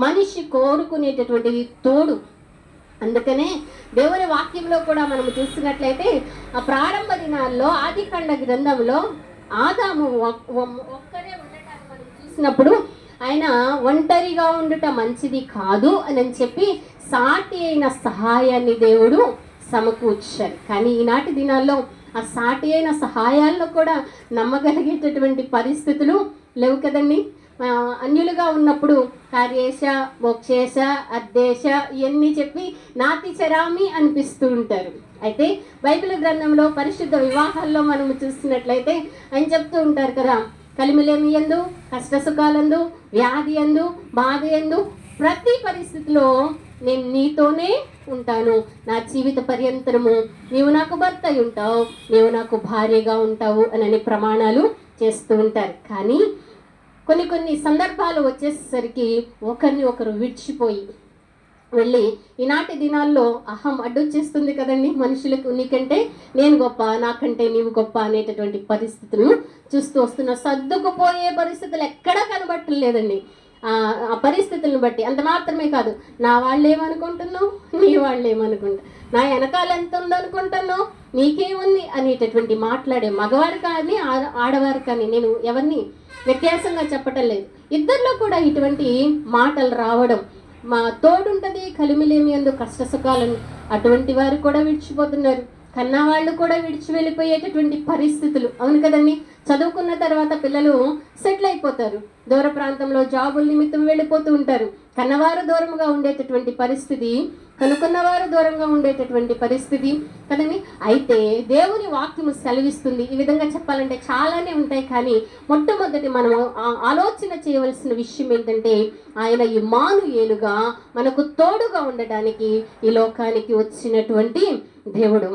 మనిషి కోరుకునేటటువంటిది తోడు. అందుకనే దేవుని వాక్యంలో కూడా మనం చూస్తున్నట్లయితే ఆ ప్రారంభ దినాల్లో ఆదికాండ గ్రంథంలో ఆదాము ఒక్కరే ఉండటాన్ని మనం చూసినప్పుడు ఆయన ఒంటరిగా ఉండటం మంచిది కాదు అని చెప్పి సాటి అయిన సహాయాన్ని దేవుడు సమకూర్చారు. కానీ ఈనాటి దినాల్లో ఆ సాటి అయిన సహాయాల్లో కూడా నమ్మగలిగేటటువంటి పరిస్థితులు లేవు కదండి. అన్యులుగా ఉన్నప్పుడు కార్యేశ, మోక్షేశ, అద్దేశ ఇవన్నీ చెప్పి నాతి చరామి అనిపిస్తూ ఉంటారు. అయితే బైబిల్ గ్రంథంలో పరిశుద్ధ వివాహాల్లో మనం చూస్తున్నట్లయితే ఆయన చెప్తూ ఉంటారు కదా, కలిమిలేమి యందు, కష్ట సుఖాలందు, వ్యాధి యందు, బాధ యందు, ప్రతి పరిస్థితిలో నేను నీతోనే ఉంటాను, నా జీవిత పర్యంతరము నీవు నాకు భర్త అయి ఉంటావు, నీవు నాకు భార్యగా ఉంటావు అని ప్రమాణాలు చేస్తూ ఉంటారు. కానీ కొన్ని సందర్భాలు వచ్చేసరికి ఒకరిని ఒకరు విడిచిపోయి వెళ్ళి ఈనాటి దినాల్లో అహం అడ్డొచ్చేస్తుంది కదండి మనుషులకు. నీకంటే నేను గొప్ప, నాకంటే నీవు గొప్ప అనేటటువంటి పరిస్థితులను చూస్తూ వస్తున్నా. సర్దుకుపోయే పరిస్థితులు ఎక్కడా కనబట్టలేదండి. ఆ పరిస్థితులను బట్టి. అంత మాత్రమే కాదు, నా వాళ్ళు ఏమనుకుంటున్నావు, నీ వాళ్ళు ఏమనుకుంటా, నా వెనకాల ఎంత ఉందనుకుంటున్నావు, నీకేముంది అనేటటువంటి మాట్లాడే మగవారు కానీ ఆడవారు కానీ, నేను ఎవరిని వ్యత్యాసంగా చెప్పటం లేదు, ఇద్దరిలో కూడా ఇటువంటి మాటలు రావడం. మా తోడుంటది కలిమిలేమి యందు కష్ట సుఖాలను, అటువంటి వారు కూడా విడిచిపోతున్నారు. కన్నవాళ్ళు కూడా విడిచి వెళ్ళిపోయేటటువంటి పరిస్థితులు. అవును కదండి. చదువుకున్న తర్వాత పిల్లలు సెటిల్ అయిపోతారు, దూర ప్రాంతంలో జాబుల నిమిత్తం వెళ్ళిపోతూ ఉంటారు. కన్నవారు దూరంగా ఉండేటటువంటి పరిస్థితి, కనుక్కున్నవారు దూరంగా ఉండేటటువంటి పరిస్థితి కదండి. అయితే దేవుని వాక్యము సెలవిస్తుంది. ఈ విధంగా చెప్పాలంటే చాలానే ఉంటాయి, కానీ మొట్టమొదటి మనం ఆలోచన చేయవలసిన విషయం ఏంటంటే, ఆయన ఇమ్మానుయేలుగా మనకు తోడుగా ఉండడానికి ఈ లోకానికి వచ్చినటువంటి దేవుడు.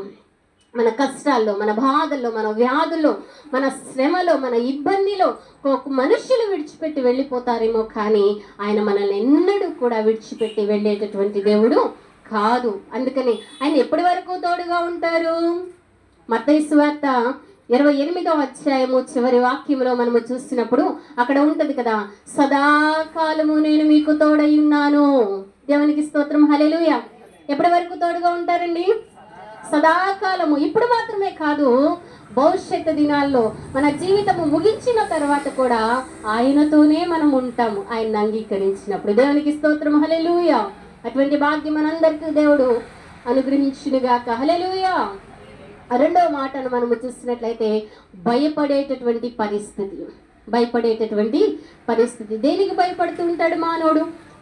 మన కష్టాల్లో, మన బాధల్లో, మన వ్యాధుల్లో, మన శ్రమలో, మన ఇబ్బందిలో మనుషులు విడిచిపెట్టి వెళ్ళిపోతారేమో, కానీ ఆయన మనల్ని ఎన్నడూ కూడా విడిచిపెట్టి వెళ్ళేటటువంటి దేవుడు కాదు. అందుకని ఆయన ఎప్పటి వరకు తోడుగా ఉంటారు? మత్తయి సువార్త 28వ అధ్యాయము చివరి వాక్యంలో మనము చూసినప్పుడు అక్కడ ఉంటది కదా, సదాకాలము నేను మీకు తోడై ఉన్నాను. దేవునికి స్తోత్రం, హల్లెలూయా. ఎప్పటి వరకు తోడుగా ఉంటారండి? సదాకాలము. ఇప్పుడు మాత్రమే కాదు, భవిష్యత్తు దినాల్లో మన జీవితము ముగించిన తర్వాత కూడా ఆయనతోనే మనం ఉంటాము, ఆయన్ని అంగీకరించినప్పుడు. దేవునికి స్తోత్రం, హల్లెలూయా. అటువంటి భాగ్యం మనందరికీ దేవుడు అనుగ్రహించునుగాక, హల్లెలూయా. రెండవ మాటను మనము చూసినట్లయితే భయపడేటటువంటి పరిస్థితి. భయపడేటటువంటి పరిస్థితి. దేనికి భయపడుతూ ఉంటాడు మానవుడు?